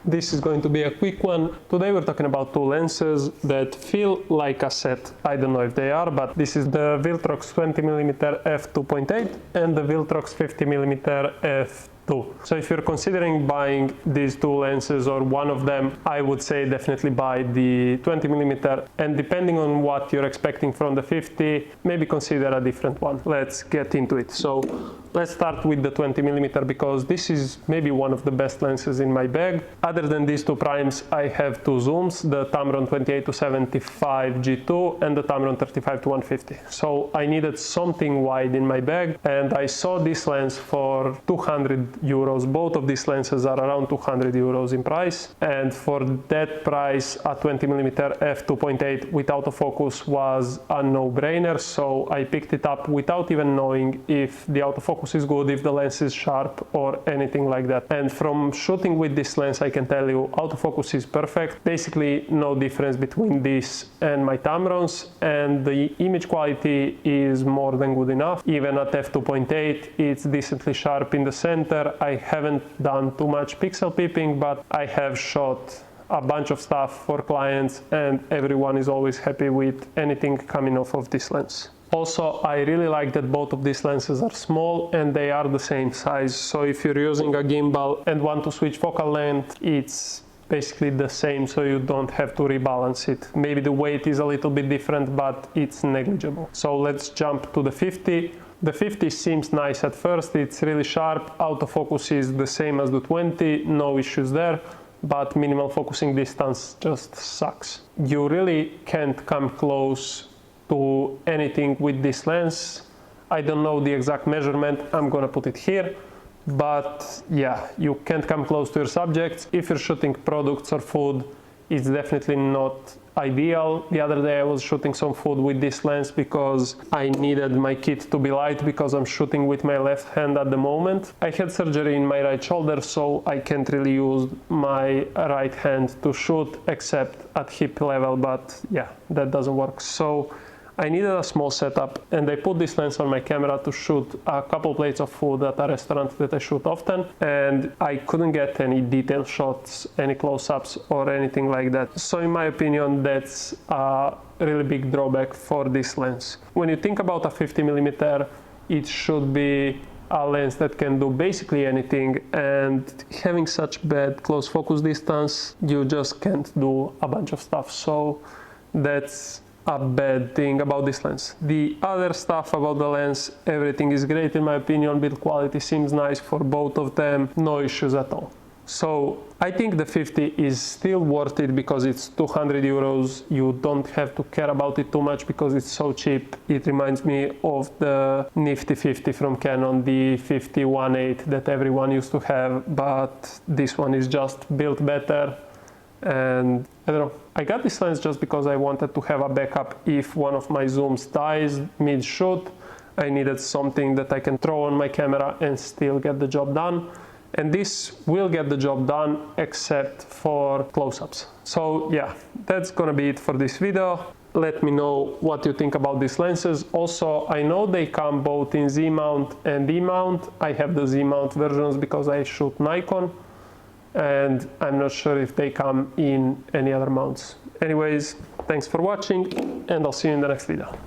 This is going to be a quick one. Today we're talking about two lenses that feel like a set. I don't know if they are, but this is the Viltrox 20mm f2.8 and the Viltrox 50mm f2. So if you're considering buying these two lenses or one of them, I would say definitely buy the 20mm, and depending on what you're expecting from the 50, maybe consider a different one. Let's get into it. So let's start with the 20mm because this is maybe one of the best lenses in my bag. Other than these two primes, I have two zooms, the Tamron 28-75 G2 and the Tamron 35-150. So I needed something wide in my bag, and I saw this lens for 200 euros. Both of these lenses are around 200 euros in price, and for that price a 20mm f2.8 with autofocus was a no-brainer, so I picked it up without even knowing if the autofocus is good, if the lens is sharp or anything like that. And from shooting with this lens I can tell you autofocus is perfect, basically no difference between this and my Tamrons, and the image quality is more than good enough. Even at f2.8 it's decently sharp in the center. I haven't done too much pixel peeping, but I have shot a bunch of stuff for clients and everyone is always happy with anything coming off of this lens. Also, I really like that both of these lenses are small and they are the same size. So if you're using a gimbal and want to switch focal length, it's basically the same, so you don't have to rebalance it. Maybe the weight is a little bit different, but it's negligible. So let's jump to the 50. The 50 seems nice at first, it's really sharp, autofocus is the same as the 20, no issues there, but minimal focusing distance just sucks. You really can't come close to anything with this lens. I don't know the exact measurement, I'm gonna put it here, but yeah, you can't come close to your subjects. If you're shooting products or food, it's definitely not ideal. The other day I was shooting some food with this lens because I needed my kit to be light because I'm shooting with my left hand at the moment. I had surgery in my right shoulder, so I can't really use my right hand to shoot except at hip level, but yeah, that doesn't work. So I needed a small setup, and I put this lens on my camera to shoot a couple plates of food at a restaurant that I shoot often, and I couldn't get any detail shots, any close-ups or anything like that. So in my opinion, that's a really big drawback for this lens. When you think about a 50mm, it should be a lens that can do basically anything, and having such bad close focus distance, you just can't do a bunch of stuff. So that's a bad thing about this lens. The other stuff about the lens, everything is great in my opinion. Build quality seems nice for both of them, no issues at all. So I think the 50 is still worth it because it's 200 euros. You don't have to care about it too much because it's so cheap. It reminds me of the nifty 50 from Canon, the 50-1.8 that everyone used to have, but this one is just built better. And I don't know, I got this lens just because I wanted to have a backup if one of my zooms dies mid-shoot. I needed something that I can throw on my camera and still get the job done. And this will get the job done except for close-ups. So yeah, that's gonna be it for this video. Let me know what you think about these lenses. Also, I know they come both in Z mount and E mount. I have the Z mount versions because I shoot Nikon, and I'm not sure if they come in any other mounts. Anyways, thanks for watching, and I'll see you in the next video.